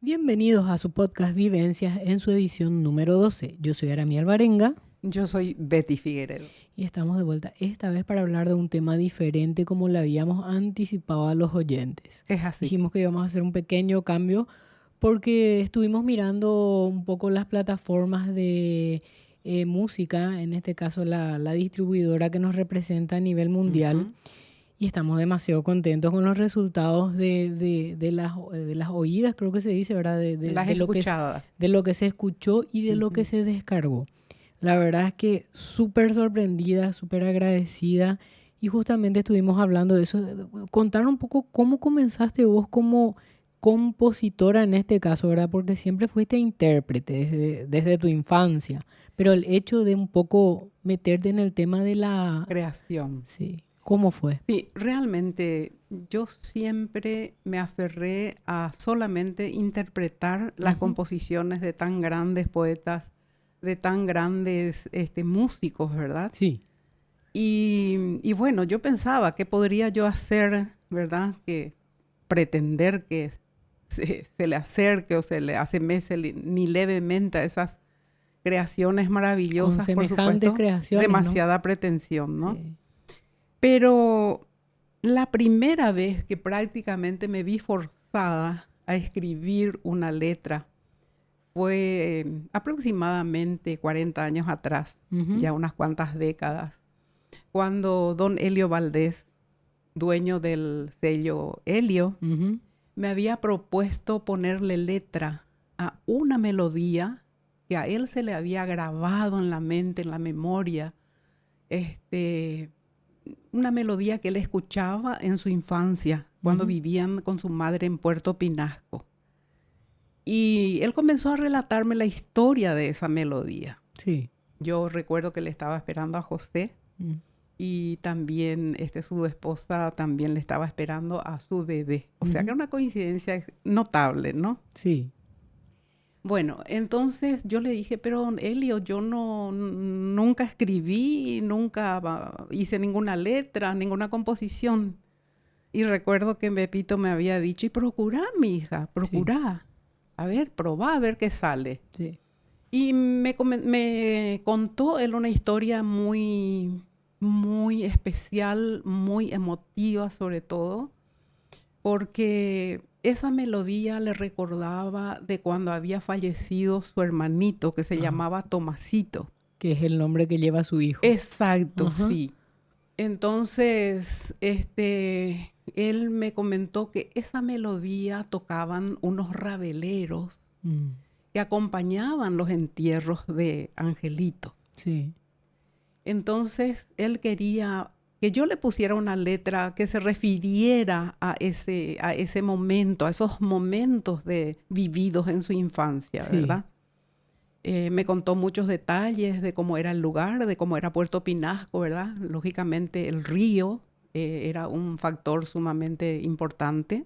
Bienvenidos a su podcast Vivencias en su edición número 12. Yo soy Arami Alvarenga. Yo soy Betty Figueredo. Y estamos de vuelta esta vez para hablar de un tema diferente como le habíamos anticipado a los oyentes. Es así. Dijimos que íbamos a hacer un pequeño cambio porque estuvimos mirando un poco las plataformas de música, en este caso la distribuidora que nos representa a nivel mundial. Y estamos demasiado contentos con los resultados de las oídas, creo que se dice, ¿verdad? Las escuchadas. De lo que se escuchó y de lo que se descargó. La verdad es que súper sorprendida, súper agradecida. Y justamente estuvimos hablando de eso. Contar un poco cómo comenzaste vos como compositora en este caso, ¿verdad? Porque siempre fuiste intérprete desde tu infancia. Pero el hecho de un poco meterte en el tema de la creación. Sí. ¿Cómo fue? Sí, realmente yo siempre me aferré a solamente interpretar las composiciones de tan grandes poetas, de tan grandes músicos, ¿verdad? Sí. Y bueno, yo pensaba, ¿qué podría yo hacer, verdad? Que pretender que se le acerque o se le asemece ni levemente a esas creaciones maravillosas, con por supuesto. Creaciones, demasiada ¿no? pretensión, ¿no? Sí. Pero la primera vez que prácticamente me vi forzada a escribir una letra fue aproximadamente 40 años atrás, ya unas cuantas décadas, cuando don Helio Valdés, dueño del sello Helio, me había propuesto ponerle letra a una melodía que a él se le había grabado en la mente, en la memoria, una melodía que él escuchaba en su infancia, cuando vivían con su madre en Puerto Pinasco. Y él comenzó a relatarme la historia de esa melodía. Sí. Yo recuerdo que le estaba esperando a José y también su esposa también le estaba esperando a su bebé. O sea que era una coincidencia notable, ¿no? Sí. Bueno, entonces yo le dije, pero Helio, yo nunca escribí, nunca hice ninguna letra, ninguna composición. Y recuerdo que Pepito me había dicho, y procurá, mi hija, procurá. Sí. A ver, probá a ver qué sale. Sí. Y me contó él una historia muy, muy especial, muy emotiva sobre todo, porque esa melodía le recordaba de cuando había fallecido su hermanito, que se llamaba Tomasito. Que es el nombre que lleva su hijo. Exacto, sí. Entonces, él me comentó que esa melodía tocaban unos rabeleros que acompañaban los entierros de Angelito. Sí. Entonces, él quería que yo le pusiera una letra que se refiriera a ese momento, a esos momentos vividos en su infancia, sí, ¿verdad? Me contó muchos detalles de cómo era el lugar, de cómo era Puerto Pinasco, ¿verdad? Lógicamente el río era un factor sumamente importante.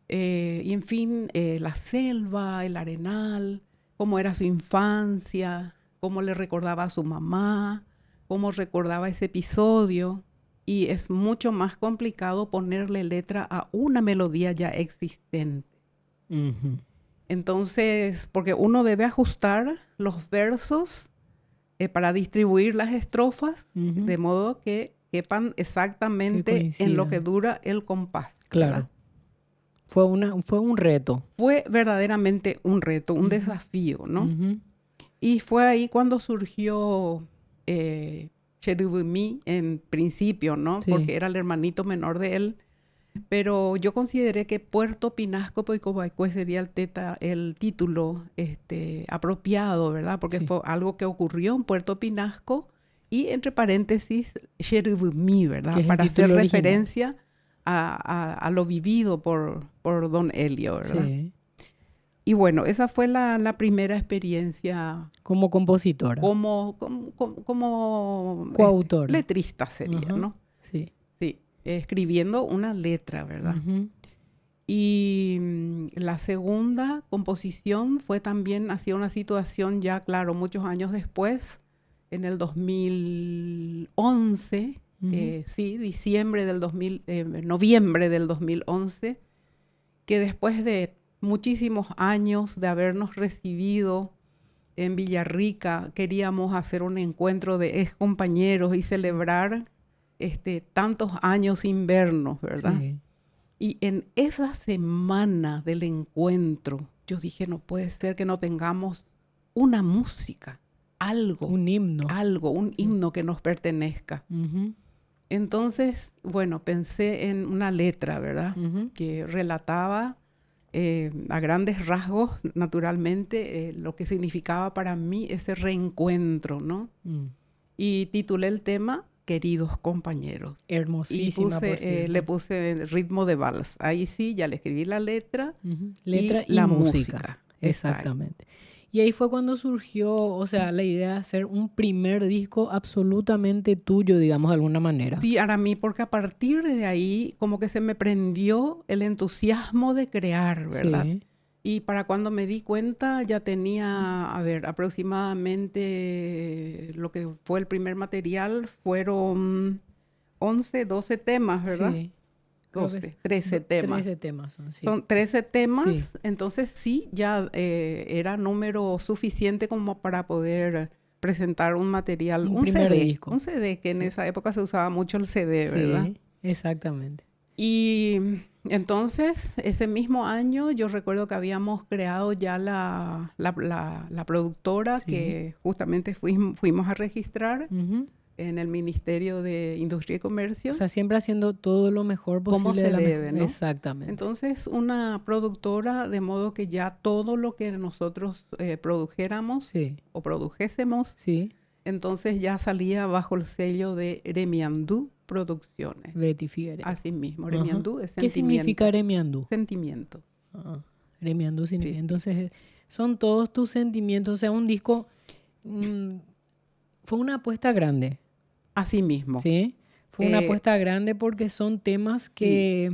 Y en fin, la selva, el arenal, cómo era su infancia, cómo le recordaba a su mamá, cómo recordaba ese episodio. Y es mucho más complicado ponerle letra a una melodía ya existente. Entonces, porque uno debe ajustar los versos para distribuir las estrofas de modo que quepan exactamente en lo que dura el compás. Claro. ¿Verdad? Fue un reto. Fue verdaderamente un reto, un desafío, ¿no? Y fue ahí cuando surgió Cherubimí en principio, ¿no? Sí. Porque era el hermanito menor de él. Pero yo consideré que Puerto Pinasco Poicobaicue sería el título apropiado, ¿verdad? Porque sí, fue algo que ocurrió en Puerto Pinasco y, entre paréntesis, Cherubimí, ¿verdad? Para hacer referencia a lo vivido por don Helio, ¿verdad? Sí. Y bueno, esa fue la primera experiencia. Como compositora. Como coautora. Letrista sería, ¿no? Sí. Sí, escribiendo una letra, ¿verdad? Y la segunda composición fue también hacia una situación ya, claro, muchos años después, en el 2011, sí, noviembre del 2011, que después de muchísimos años de habernos recibido en Villarrica, queríamos hacer un encuentro de ex compañeros y celebrar tantos años sin vernos, ¿verdad? Sí. Y en esa semana del encuentro, yo dije, no puede ser que no tengamos una música, Un himno. un himno que nos pertenezca. Ujú, Entonces, bueno, pensé en una letra, ¿verdad? ujú. Que relataba a grandes rasgos, naturalmente, lo que significaba para mí ese reencuentro, ¿no? Mm. Y titulé el tema Queridos compañeros. Y Hermosísima, por le cierto. puse el ritmo de vals. Ahí sí, ya le escribí la letra Ujú. y Letra y la música. música. Exacto. Exactamente. Y ahí fue cuando surgió, o sea, la idea de hacer un primer disco absolutamente tuyo, digamos, de alguna manera. Sí, Aramí, porque a partir de ahí como que se me prendió el entusiasmo de crear, ¿verdad? Sí. Y para cuando me di cuenta ya tenía, a ver, aproximadamente lo que fue el primer material fueron 11, 12 temas, ¿verdad? Sí. Creo que 12, 13 temas. 13 temas son, sí. Son 13 temas, Sí. entonces sí, ya era número suficiente como para poder presentar un material, Un un primer CD, disco. un CD, que en Sí. esa época se usaba mucho el CD, ¿verdad? Sí, exactamente. Y entonces, ese mismo año, yo recuerdo que habíamos creado ya la productora Sí. que justamente fuimos a registrar Ujú. en el Ministerio de Industria y Comercio, O sea, siempre haciendo todo lo mejor como posible se de la debe, ¿no? Exactamente. Entonces, una productora, de modo que ya todo lo que nosotros produjéramos Sí, o produjésemos, sí. entonces ya salía bajo el sello de Remiandú Producciones. Betty Figueredo. Así mismo, Ajá. Remiandú es ¿Qué significa sentimiento. Remiandú? Sentimiento. Ah, Remiandú significa. Sí, sí. Entonces, son todos tus sentimientos. O sea, un disco mm, fue una apuesta grande, Así mismo. ¿sí? Fue una Eh, apuesta grande porque son temas sí. que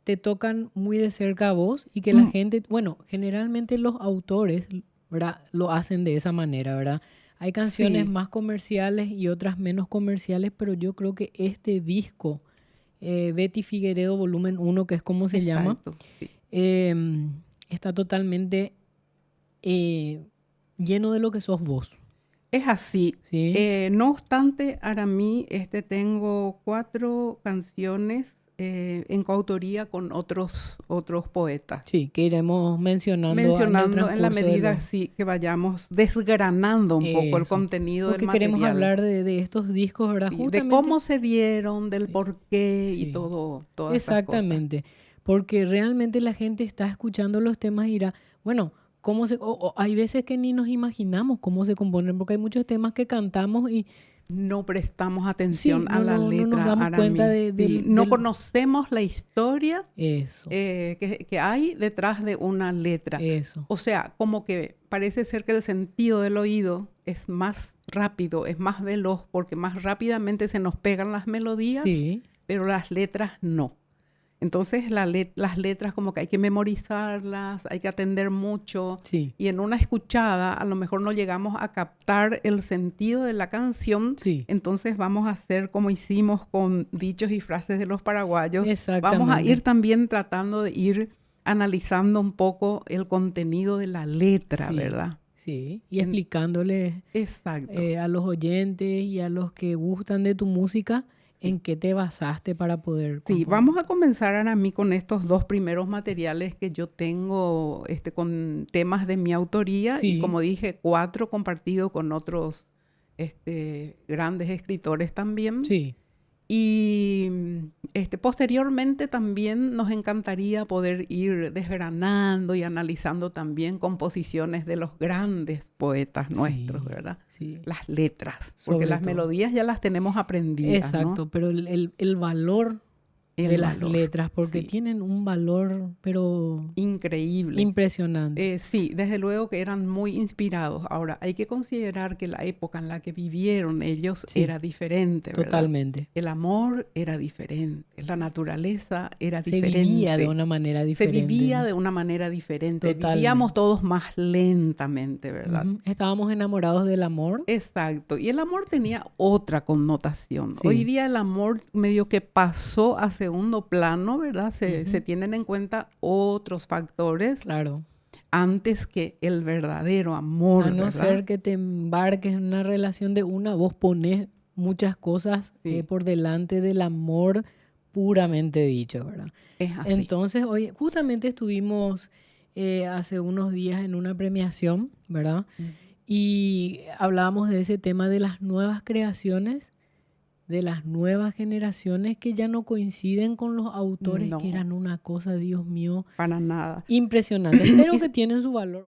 te tocan muy de cerca a vos y que la gente, bueno, generalmente los autores, ¿verdad? Lo hacen de esa manera, ¿verdad? Hay canciones Sí, más comerciales y otras menos comerciales, pero yo creo que este disco, Betty Figueredo Volumen 1, que es como se llama, exacto. Sí. está totalmente lleno de lo que sos vos, Es así. ¿sí? No obstante, Aramí, tengo 4 canciones en coautoría con otros poetas. Sí, que iremos mencionando en el Mencionando en la transcurso de medida los... sí, que vayamos desgranando un poco el Eso, contenido del porque queremos material. hablar de estos discos, ¿verdad? Sí, de Justamente, cómo se dieron, del sí, por qué y sí, todas esas cosas. exactamente, porque realmente la gente está escuchando los temas y dirá, bueno, ¿cómo se, o hay veces que ni nos imaginamos cómo se componen, porque hay muchos temas que cantamos y No prestamos sí, atención a no, la no nos letra, damos cuenta Aramí. Sí, no conocemos la historia eso, que hay detrás de una letra. eso, O sea, como que parece ser que el sentido del oído es más rápido, es más veloz, porque más rápidamente se nos pegan las melodías, sí, pero las letras no. Entonces las letras como que hay que memorizarlas, hay que atender mucho sí, y en una escuchada a lo mejor no llegamos a captar el sentido de la canción, sí, entonces vamos a hacer como hicimos con dichos y frases de los paraguayos. Vamos a ir exactamente, también tratando de ir analizando un poco el contenido de la letra, sí, ¿verdad? sí, y explicándoles Exacto. a los oyentes y a los que gustan de tu música Sí. en qué te basaste para poder Sí, componer. vamos a comenzar ahora a mí con estos 2 primeros materiales que yo tengo con temas de mi autoría y Sí, como dije, 4 compartidos con otros grandes escritores también. sí, Y posteriormente también nos encantaría poder ir desgranando y analizando también composiciones de los grandes poetas nuestros, sí, ¿verdad? sí, Las letras, porque sobre las todo. melodías ya las tenemos aprendidas, ¿no? Exacto, pero el valor de El las valor, letras, porque sí, tienen un valor, pero increíble. impresionante. Sí, desde luego que eran muy inspirados. Ahora, hay que considerar que la época en la que vivieron ellos Sí, era diferente, ¿verdad? totalmente. El amor era diferente, la naturaleza era Se vivía de diferente, una manera se diferente, vivía ¿no? de una manera diferente, vivíamos Totalmente. todos más lentamente, ¿verdad? Ujú. Estábamos enamorados del amor. Exacto, y el amor tenía otra connotación. Hoy Sí, día el amor medio que pasó a segundo plano, ¿verdad? Se Ujú. tienen en cuenta otros factores Claro. antes que el verdadero A amor, no ¿verdad? ser que te embarques en una relación de una, vos pones muchas cosas Sí, por delante del amor puramente dicho, ¿verdad? es así. Entonces, hoy justamente estuvimos hace unos días en una premiación, ¿verdad? Ujú. Y hablábamos de ese tema de las nuevas creaciones, de las nuevas generaciones que ya no coinciden con los autores que No, eran una cosa, Dios mío, para nada. impresionante, pero Y que tienen su valor.